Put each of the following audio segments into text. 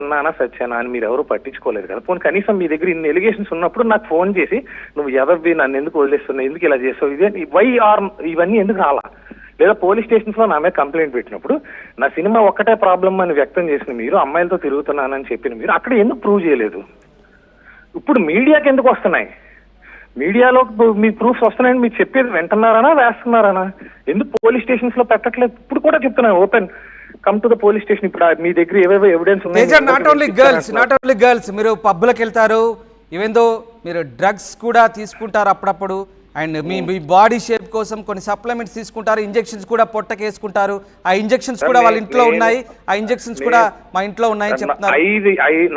అన్నానా సత్యానా అని మీరు ఎవరు పట్టించుకోలేదు కదా. పోనీ కనీసం మీ దగ్గర ఇన్ని ఎలిగేషన్స్ ఉన్నప్పుడు నాకు ఫోన్ చేసి నువ్వు ఎవరివి నన్ను ఎందుకు వదిలేస్తున్నావు, ఎందుకు ఇలా చేస్తావు, ఇదే వై ఆర్ ఇవన్నీ ఎందుకు రాలా? లేదా పోలీస్ స్టేషన్స్ లో నా మీద కంప్లైంట్ పెట్టినప్పుడు నా సినిమా ఒక్కటే ప్రాబ్లం అని వ్యక్తం చేసిన మీరు, అమ్మాయిలతో తిరుగుతున్నానని చెప్పిన మీరు అక్కడ ఎందుకు ప్రూవ్ చేయలేదు? ఇప్పుడు మీడియాకి ఎందుకు వస్తున్నాయి? మీడియాలో మీ ప్రూఫ్స్ వస్తున్నాయని మీరు చెప్పేది వింటున్నారనా వేస్తున్నారనా? ఎందుకు పోలీస్ స్టేషన్స్ లో పెట్టట్లేదు? ఇప్పుడు కూడా చెప్తున్నాను, open come to the police station. ఇప్పుడు మీ దగ్గర ఏవేవో ఎవిడెన్స్ ఉన్నాయి. నాట్ ఓన్లీ గర్ల్స్ మీరు పబ్లకు వెళ్తారు, ఈవెన్ దో మీరు డ్రగ్స్ కూడా తీసుకుంటారు అప్పుడప్పుడు, అండ్ మీ బాడీ షేప్ కోసం కొన్ని సప్లిమెంట్స్ తీసుకుంటారు, ఇంజెక్షన్స్ కూడా పొట్టకేసుకుంటారు. ఆ ఇంజెక్షన్స్ కూడా వాళ్ళ ఇంట్లో ఉన్నాయి, ఆ ఇంజెక్షన్స్ కూడా మా ఇంట్లో ఉన్నాయని చెప్తున్నారు.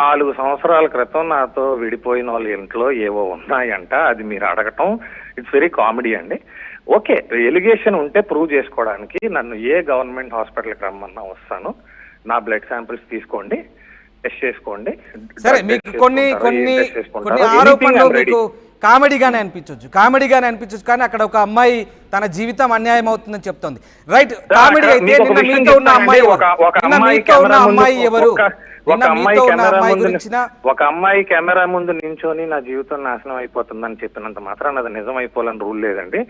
4 సంవత్సరాల క్రితం నాతో విడిపోయిన వాళ్ళ ఇంట్లో ఏవో ఉన్నాయంట, అది మీరు అడగటం ఇట్స్ వెరీ కామెడీ అండి. ఓకే, ఎలిగేషన్ ఉంటే ప్రూవ్ చేసుకోవడానికి నన్ను ఏ గవర్నమెంట్ హాస్పిటల్కి రమ్మన్నా వస్తాను. నా బ్లడ్ శాంపిల్స్ తీసుకోండి, టెస్ట్ చేసుకోండి. సరే, మీకు కొన్ని ఆరోపణలు మీకు కామెడీగానే అనిపించవచ్చు, కానీ అక్కడ ఒక అమ్మాయి తన జీవితం అన్యాయం అవుతుందని చెప్తోంది. రైట్, కామెడీ అయితే నిన్న మీతో ఉన్న అమ్మాయి ఎవరు? ఒక అమ్మాయి కెమెరా ముందు నించొని నా జీవితం నాశనం అయిపోతుందని చెప్పినంత మాత్రం అది నిజం అయిపోవాలని రూల్ లేదండి.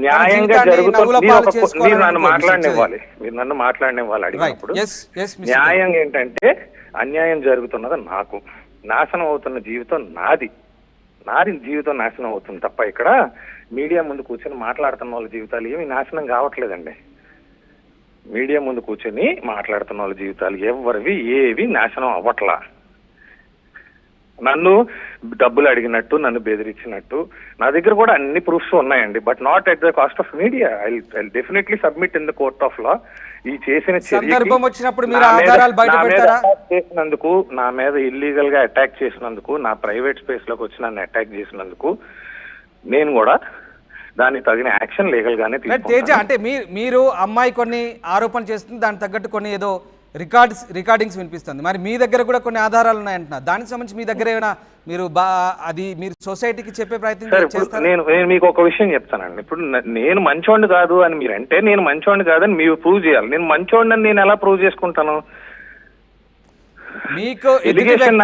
న్యాయంగా జరుగుతుంది. మీరు నన్ను మాట్లాడనివ్వాలి అడిగినప్పుడు. న్యాయం ఏంటంటే అన్యాయం జరుగుతున్నది నాకు, నాశనం అవుతున్న జీవితం నాది జీవితం నాశనం అవుతుంది తప్ప ఇక్కడ మీడియా ముందు కూర్చొని మాట్లాడుతున్న వాళ్ళ జీవితాలు ఏమి నాశనం కావట్లేదండి. మీడియా ముందు కూర్చొని మాట్లాడుతున్న వాళ్ళ జీవితాలు ఎవరివి ఏవి నాశనం అవ్వట్లా. నన్ను డబ్బులు అడిగినట్టు, నన్ను బెదిరించినట్టు నా దగ్గర కూడా అన్ని ప్రూఫ్స్ ఉన్నాయండి. But not at the cost of media. I definitely submit in the court of law. ఈ చేసిన చేసినందుకు, నా మీద ఇల్లీగల్ గా అటాక్ చేసినందుకు, నా ప్రైవేట్ స్పేస్ లోకి వచ్చి నన్ను అటాక్ చేసినందుకు నేను కూడా దానికి తగిన యాక్షన్ లీగల్ గానే తీసుకుంటాను. అంటే మీరు అమ్మాయి కొన్ని ఆరోపణలు చేస్తుంది, దానికి తగ్గట్టు కొన్ని ఏదో రికార్డింగ్స్ వినిపిస్తుంది. మరి మీ దగ్గర కూడా కొన్ని ఆధారాలు ఉన్నాయంటున్నారు. దానికి సంబంధించి మీ దగ్గర ఏమైనా మీరు సొసైటీకి చెప్పే ప్రయత్నం చేస్తారు? నేను మీకు ఒక విషయం చెప్తానండి. ఇప్పుడు నేను మంచోడిని కాదు అని మీరంటే, నేను మంచోడిని కాదని మీరు ప్రూవ్ చేయాలి. నేను మంచోడిని అని నేను ఎలా ప్రూవ్ చేసుకుంటాను? ఎలిగేషన్స్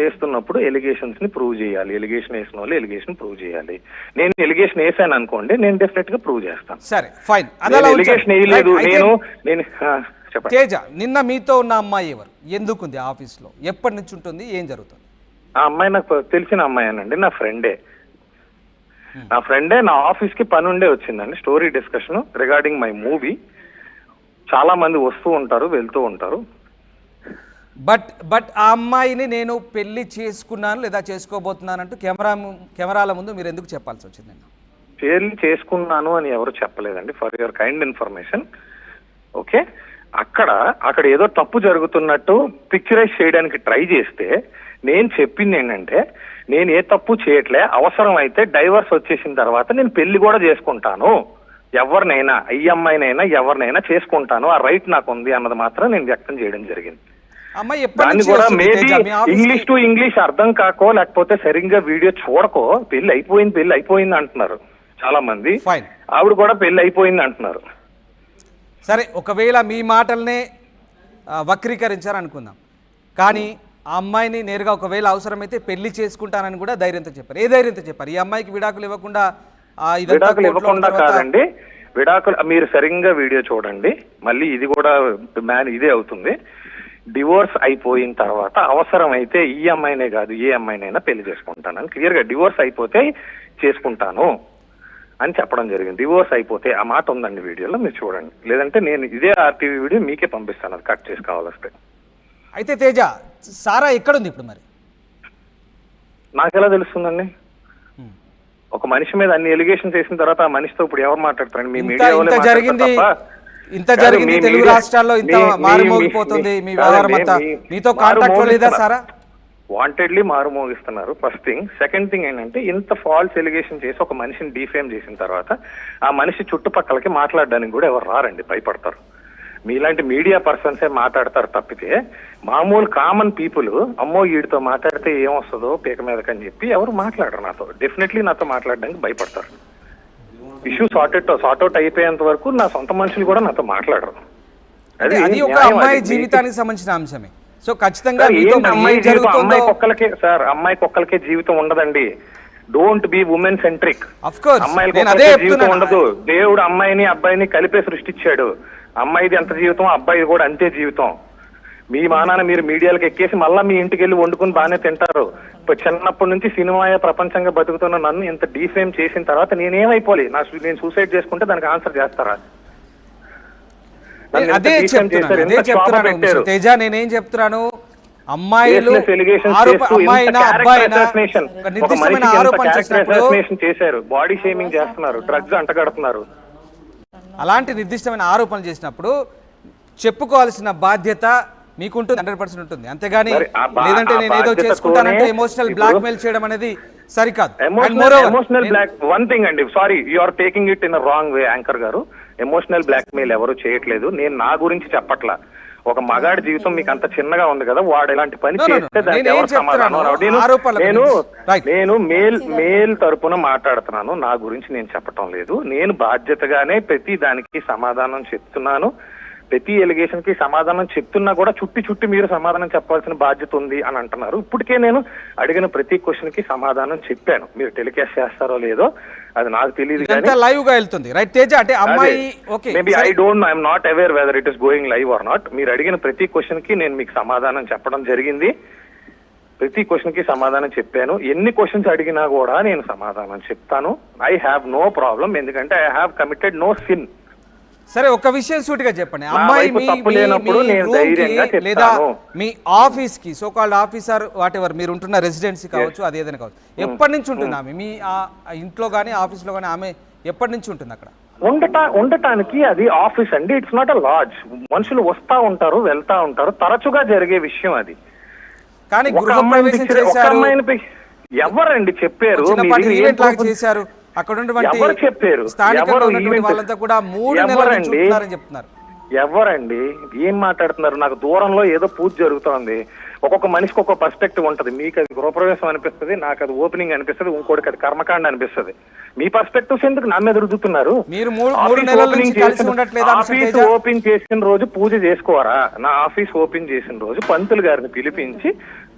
వేస్తున్నప్పుడు ఎలిగేషన్స్ ని ప్రూవ్ చేయాలి. ఎలిగేషన్ వేసిన వాళ్ళు ఎలిగేషన్ ప్రూవ్ చేయాలి. నేను ఎలిగేషన్ వేసాను అనుకోండి, నేను డెఫినెట్ గా ప్రూవ్ చేస్తాను. సరే, ఫైన్. ఎలిగేషన్ వేయలేదు నేను చెప్పండి. తేజ, నిన్న మీతో ఉన్న అమ్మాయి ఎవరు, ఎందుకుంది ఆఫీస్ లో, ఎప్పటి నుంచి ఉంటుంది, ఏం జరుగుతుంది? ఆ అమ్మాయి నాకు తెలిసిన అమ్మాయినండి, నా ఫ్రెండే. నా ఆఫీస్ కి పని ఉండే వచ్చిందండి. Story discussion regarding my movie. చాలా మంది వస్తూ ఉంటారు, వెళ్తూ ఉంటారు. బట్ ఆ అమ్మాయిని నేను పెళ్లి చేసుకున్నాను లేదా చేసుకోబోతున్నానంటూ కెమెరాల ముందు మీరు ఎందుకు చెప్పాల్సి వచ్చిందండి? పెళ్లి చేసుకున్నాను అని ఎవరు చెప్పలేదండి, for your kind information. Okay, అక్కడ ఏదో తప్పు జరుగుతున్నట్టు పిక్చరైజ్ చేయడానికి ట్రై చేస్తే నేను చెప్పింది ఏంటంటే, నేను ఏ తప్పు చేయట్లే, అవసరం అయితే డైవర్స్ వచ్చేసిన తర్వాత నేను పెళ్లి కూడా చేసుకుంటాను, ఎవరినైనా అమ్మాయినైనా ఎవరినైనా చేసుకుంటాను, ఆ రైట్ నాకు ఉంది అన్నది మాత్రం నేను వ్యక్తం చేయడం జరిగింది. దాన్ని కూడా మేబీ ఇంగ్లీష్ టు ఇంగ్లీష్ అర్థం కాకో, లేకపోతే సరిగ్గా వీడియో చూడకో పెళ్లి అయిపోయింది అంటున్నారు చాలా మంది. ఆవిడ కూడా పెళ్లి అయిపోయింది అంటున్నారు. సరే, ఒకవేళ మీ మాటల్నే వక్రీకరించారు అనుకుందాం, కానీ ఆ అమ్మాయిని నేరుగా ఒకవేళ అవసరమైతే పెళ్లి చేసుకుంటానని కూడా ధైర్యంతో చెప్పారు. ఏ ధైర్యంతో చెప్పారు? ఈ అమ్మాయికి విడాకులు ఇవ్వకుండా కాదండి, విడాకులు మీరు సరిగ్గా వీడియో చూడండి, మళ్ళీ ఇది కూడా ఇదే అవుతుంది. డివోర్స్ అయిపోయిన తర్వాత అవసరమైతే ఈ అమ్మాయినే కాదు ఏ అమ్మాయినైనా పెళ్లి చేసుకుంటానని క్లియర్ గా, డివోర్స్ అయిపోతే చేసుకుంటాను అని చెప్పడం జరిగింది. డివోర్స్ అయిపోతే ఆ మాట ఉందండి వీడియోలో, మీరు చూడండి. లేదంటే నేను ఇదే ఆర్టీవీ వీడియో మీకే పంపిస్తాను, అది కట్ చేసి కావాలంటే. అయితే తేజ, సారా ఎక్కడుంది ఇప్పుడు? మరి నాకెలా తెలుస్తుందండి? ఒక మనిషి మీద అన్ని ఎలిగేషన్స్ చేసిన తర్వాత ఆ మనిషితో ఇప్పుడు ఎవరు మాట్లాడతారండి? మీ మీడియా ఇంత జరిగింది తెలుగు రాష్ట్రాల్లో, ఇంత మారుమోగిపోతుంది మీ వ్యవహారం అంతా, మీతో కాంటాక్ట్ లో లేదా సారా? వాంటెడ్లీ మారుమోగిస్తున్నారు, ఫస్ట్ థింగ్. సెకండ్ థింగ్ ఏంటంటే, ఇంత ఫాల్స్ ఎలిగేషన్ చేసి ఒక మనిషిని డిఫేమ్ చేసిన తర్వాత ఆ మనిషి చుట్టుపక్కలకి మాట్లాడడానికి కూడా ఎవరు రారండి, భయపడతారు. మీలాంటి మీడియా పర్సన్సే మాట్లాడతారు తప్పితే మామూలు కామన్ పీపుల్ అమ్మో వీడితో మాట్లాడితే ఏమొస్తుందో పీక మీదకని చెప్పి ఎవరు మాట్లాడరు నాతో. డెఫినెట్లీ నాతో మాట్లాడడానికి భయపడతారు. ఇష్యూ సార్ట్ అవుట్ అయిపోయేంత వరకు నా సొంత మనుషులు కూడా నాతో మాట్లాడరు. అది ఒక అమ్మాయి జీవితానికి సంబంధించిన అంశమే. సో ఖచ్చితంగా అమ్మాయి కుక్కలకే జీవితం ఉండదండి. Don't be women centric. అమ్మాయిలకి జీవితం ఉండదు. దేవుడు అమ్మాయిని అబ్బాయిని కలిపే సృష్టించాడు. అమ్మాయిది ఎంత జీవితం, అబ్బాయిది కూడా అంతే జీవితం. మీ మానాన మీరు మీడియాలకు ఎక్కేసి మళ్ళీ మీ ఇంటికి వెళ్ళి వండుకుని బాగానే తింటారు. చిన్నప్పటి నుంచి సినిమాయే ప్రపంచంగా బతుకుతున్న నన్ను ఇంత డీఫేమ్ చేసిన తర్వాత నేనేమైపోలే? నేను సూసైడ్ చేసుకుంటే దానికి ఆన్సర్ చేస్తారా? అదే చెప్తున్నాను తేజ, నేనేం చెప్తున్నాను, అమ్మాయిలు చేశారు, బాడీ షేమింగ్ చేస్తున్నారు, డ్రగ్స్ అంటగడుతున్నారు. అలాంటి నిర్దిష్టమైన ఆరోపణలు చేసినప్పుడు చెప్పుకోవాల్సిన బాధ్యత మీకుంటుంది, 100% ఉంటుంది. అంతేగాని లేదంటే నేను ఏదో చేసుకుంటానంటే ఎమోషనల్ బ్లాక్ మెయిల్ చేయడం అనేది సరికాదు. ఎమోషనల్ బ్లాక్ వన్ థింగ్ అండి, sorry you are taking it in wrong way anchor గారు. ఎమోషనల్ బ్లాక్ మెయిల్ ఎవరు చేయట్లేదు. నేను నా గురించి చెప్పట్లా. ఒక మగాడి జీవితం మీకు అంత చిన్నగా ఉంది కదా, వాడు ఇలాంటి పని చేస్తే దానికి ఎవరు సమాధానం? నేను మేల్ తరపున మాట్లాడుతున్నాను, నా గురించి నేను చెప్పటం లేదు. నేను బాధ్యతగానే ప్రతి దానికి సమాధానం చెప్తున్నాను. ప్రతి ఎలిగేషన్ కి సమాధానం చెప్తున్నా కూడా చుట్టి మీరు సమాధానం చెప్పాల్సిన బాధ్యత ఉంది అని అంటున్నారు. ఇప్పటికే నేను అడిగిన ప్రతి క్వశ్చన్ కి సమాధానం చెప్పాను. మీరు టెలికాస్ట్ చేస్తారో లేదో అది నాకు తెలియదు, లైవ్ గా వెళ్తుంది. రైట్ తేజ, అంటే అమ్మాయి maybe I'm not aware whether it is going live are not. మీరు అడిగిన ప్రతి క్వశ్చన్ కి నేను మీకు సమాధానం చెప్పడం జరిగింది. ప్రతి క్వశ్చన్ కి సమాధానం చెప్పాను. ఎన్ని క్వశ్చన్స్ అడిగినా కూడా నేను సమాధానం చెప్తాను. ఐ హ్యావ్ నో ప్రాబ్లం, ఎందుకంటే I have committed no sin. సరే, ఒక విషయం సూటిగా చెప్పండి. అమ్మాయి లేదా మీ ఆఫీస్ కి so called officer whatever మీరు ఉంటున్న రెసిడెన్సీ కావచ్చు, అది ఏదైనా కావచ్చు, ఎప్పటి నుంచి ఉంటుంది ఆమె మీ ఇంట్లో కానీ ఆఫీస్ లో కానీ? ఆమె ఎప్పటి నుంచి ఉంటుంది అక్కడ? ఉండటానికి అది ఆఫీస్ అండి, ఇట్స్ నాట్ అ లాడ్జ్. మనుషులు వస్తా ఉంటారు, వెళ్తా ఉంటారు, తరచుగా జరిగే విషయం అది. కానీ గృహప్రవేశం చేశారు, ఎవరండి చెప్పారు? చేశారు అక్కడ ఎవరు చెప్పారు? వాళ్ళంతా కూడా 3 నెలలు చెప్తున్నారు. ఎవరండి ఏం మాట్లాడుతున్నారు? నాకు దూరంలో ఏదో పూజ జరుగుతోంది. ఒక్కొక్క మనిషికి ఒక్కొక్క పర్స్పెక్టివ్ ఉంటది. మీకు అది గృహప్రవేశం అనిపిస్తుంది, నాకు అది ఓపెనింగ్ అనిపిస్తుంది, ఇంకోటికి అది కర్మకాండ అనిపిస్తుంది. మీ పర్స్పెక్టివ్స్ ఎందుకు నా మీద రుద్దుతున్నారు? ఆఫీస్ ఓపెన్ చేసిన రోజు పూజ చేసుకోరా? నా ఆఫీస్ ఓపెన్ చేసిన రోజు పంతులు గారిని పిలిపించి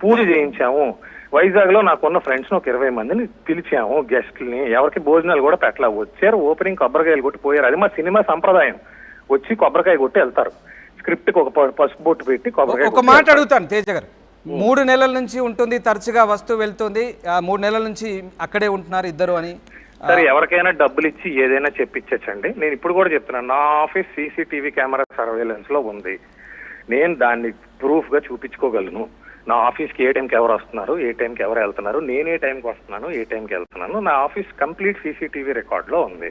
పూజ చేయించాము. వైజాగ్ లో నాకున్న ఫ్రెండ్స్ ఒక 20 మందిని పిలిచాము, గెస్ట్ని. ఎవరికి భోజనాలు కూడా పెట్టలా. వచ్చారు, ఓపెనింగ్ కొబ్బరికాయలు కొట్టి పోయారు. అది మా సినిమా సంప్రదాయం. వచ్చి కొబ్బరికాయ కొట్టి వెళ్తారు. స్క్రిప్ట్ కి ఒక పసుపు బొట్టు పెట్టి కొబ్బరికాయ. ఒక మాట అడుగుతాను తేజ గారు, 3 నెలల నుంచి ఉంటుంది, తరచుగా వస్తూ వెళ్తుంది, 3 నెలల నుంచి అక్కడే ఉంటున్నారు ఇద్దరు అని. సరే, ఎవరికైనా డబ్బులు ఇచ్చి ఏదైనా చెప్పించండి. నేను ఇప్పుడు కూడా చెప్తున్నాను, నా ఆఫీస్ సీసీటీవీ కెమెరా సర్వేలెన్స్ లో ఉంది. నేను దాన్ని ప్రూఫ్ గా చూపించుకోగలను. నా ఆఫీస్కి ఏ టైంకి ఎవరు వస్తున్నారు, ఏ టైంకి ఎవరు వెళ్తున్నారు, నేను ఏ టైంకి వస్తున్నాను, ఏ టైంకి వెళ్తున్నాను, నా ఆఫీస్ కంప్లీట్ సీసీటీవీ రికార్డ్ లో ఉంది.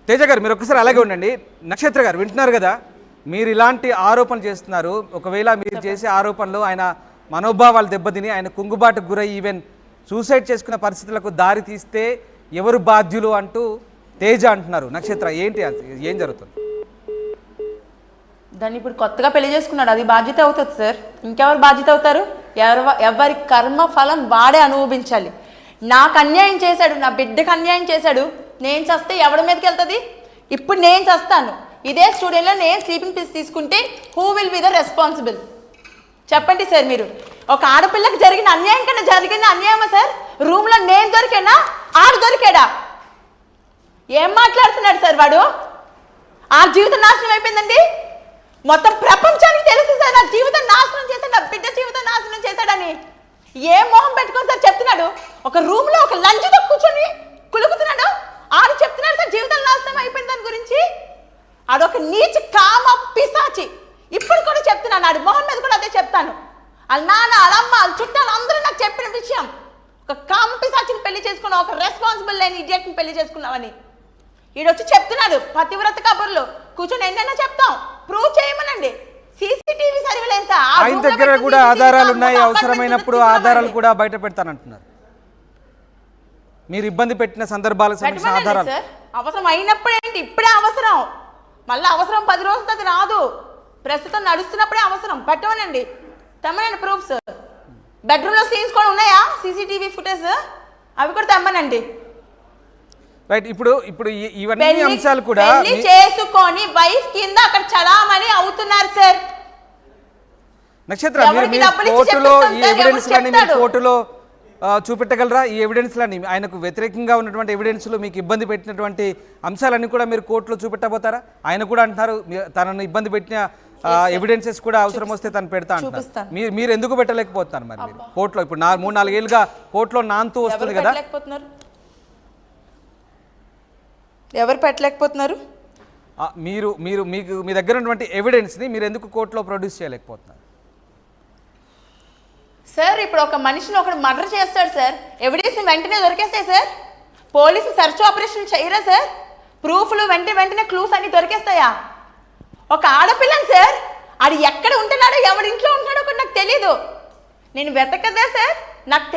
తేజ గారు, మీరు ఒక్కసారి అలాగే ఉండండి. నక్షత్ర గారు వింటున్నారు కదా, మీరు ఇలాంటి ఆరోపణలు చేస్తున్నారు. ఒకవేళ మీరు చేసే ఆరోపణలు ఆయన మనోభావాలు దెబ్బతిని ఆయన కుంగుబాటుకు గురై ఈవెన్ సూసైడ్ చేసుకున్న పరిస్థితులకు దారి తీస్తే ఎవరు బాధ్యులు అంటూ తేజ అంటున్నారు. నక్షత్ర, ఏంటి ఏం జరుగుతుంది? దాన్ని ఇప్పుడు కొత్తగా పెళ్లి చేసుకున్నాడు, అది బాధ్యత అవుతుంది సార్. ఇంకెవరు బాధ్యత అవుతారు? ఎవరి కర్మ ఫలం వాడే అనుభవించాలి. నాకు అన్యాయం చేశాడు, నా బిడ్డకు అన్యాయం చేశాడు. నేను చస్తే ఎవరి మీదకి వెళ్తుంది? ఇప్పుడు నేను చస్తాను, ఇదే స్టూడియోలో నేను స్లీపింగ్ పీస్ తీసుకుంటే who will be the responsible? చెప్పండి సార్. మీరు ఒక ఆడపిల్లకి జరిగిన అన్యాయం కన్నా జరిగిన అన్యాయమా సార్? రూమ్లో నేను దొరికానా, ఆడు దొరికాడా? ఏం మాట్లాడుతున్నాడు సార్ వాడు? ఆ జీవితం నాశనం అయిపోయిందండి. మొత్తం ప్రపంచానికి తెలుసు సార్ నా జీవితం నాశనం చేశాడు, నా బిడ్డ జీవితం నాశనం చేశాడని. ఏ మొహం పెట్టుకొని సార్ చెప్తున్నాడు? ఒక రూమ్ లో ఒక లంచ్తో కూర్చొని కులుకుతున్నాడు. ఆడు చెప్తున్నాడు సార్ జీవితం నాశనం అయిపోయింది దాని గురించి. ఆడొక నీచ కామ పిశాచి. ఇప్పుడు కూడా చెప్తున్నాను, ఆడి మొహం మీద కూడా అదే చెప్తాను. వాళ్ళ నాన్న, వాళ్ళ అమ్మ, వాళ్ళ చుట్టాలు అందరూ నాకు చెప్పిన విషయం. ఒక కామ పిశాచిని పెళ్లి చేసుకున్నావు, ఒక రెస్పాన్సిబుల్ లేని ఇడియట్ని పెళ్లి చేసుకున్నావని. ఈడొచ్చి చెప్తున్నాడు పతివ్రత కబుర్లు. కూర్చొని ఎన్నైనా చెప్తాం, ప్రూవ్ చేయమనండి. సీసీటీవీ సర్వేలెన్స్ ఆయన దగ్గర కూడా ఆధారాలు ఉన్నాయి, అవసరమైనప్పుడు ఆధారాలు కూడా బయట పెడతానంటున్నారు. మీరు ఇబ్బంది పెట్టిన సందర్భాలకు సంబంధించిన ఆధారాలు అవసరం అయినప్పుడు ఏంటి, ఇప్పుడే అవసరం. మళ్ళీ అవసరం 10 రోజులతో అది రాదు. ప్రస్తుతం నడుస్తున్నప్పుడే అవసరం. పెట్టమనండి, తెమ్మనండి ప్రూఫ్స్. బెడ్రూమ్లో సీన్స్ కూడా ఉన్నాయా, సీసీటీవీ ఫుటేజ్, అవి కూడా తెమ్మనండి. రైట్ ఇప్పుడు ఇవన్నీ అంశాలు కూడా పెళ్లి చేసుకొని వైఫ్ కింద అక్కడ చలామణి అవుతున్నారు సార్. నక్షత్ర ఎవరికి మీరు డబ్బులు ఇచ్చి కోర్టులో ఈ చెప్పిస్తాం సార్, ఎవిడెన్స్ ఎవరు లని మీరు చెప్తాడు? కోర్టులో చూపెట్టగలరా? ఈ ఎవిడెన్స్ లని ఆయనకు వ్యతిరేకంగా ఉన్నటువంటి ఎవిడెన్స్లు మీకు ఇబ్బంది పెట్టినటువంటి అంశాలన్నీ కూడా మీరు కోర్టులో చూపెట్టబోతారా? ఆయన కూడా అంటున్నారు తనను ఇబ్బంది పెట్టిన ఎవిడెన్సెస్ కూడా అవసరం వస్తే తను పెడతా అంటున్నారు. చూపిస్తాను. మీరు ఎందుకు పెట్టలేకపోతున్నారు మరి మీరు కోర్టులో? ఇప్పుడు 3-4 ఏళ్ళుగా కోర్టులో నాంతూ వస్తుంది కదా. ఎవరు పెట్టలేకపోతున్నారు? మీకు మీ దగ్గర ఉన్నటువంటి ఎవిడెన్స్ని మీరు ఎందుకు కోర్టులో ప్రొడ్యూస్ చేయలేకపోతున్నారు? సార్ ఇప్పుడు ఒక మనిషిని ఒకడు మర్డర్ చేస్తాడు సార్, ఎవిడెన్స్ వెంటనే దొరికేస్తాయి సార్. పోలీసులు సెర్చ్ ఆపరేషన్ చేయరా సార్? ప్రూఫ్లు వెంటనే క్లూస్ అన్ని దొరికేస్తాయా? ఒక ఆడపిల్లని సార్, అది ఎక్కడ ఉంటున్నాడో ఎవరి ఇంట్లో ఉంటున్నాడో కూడా నాకు తెలీదు. నేను వెతకదా సార్? నాకు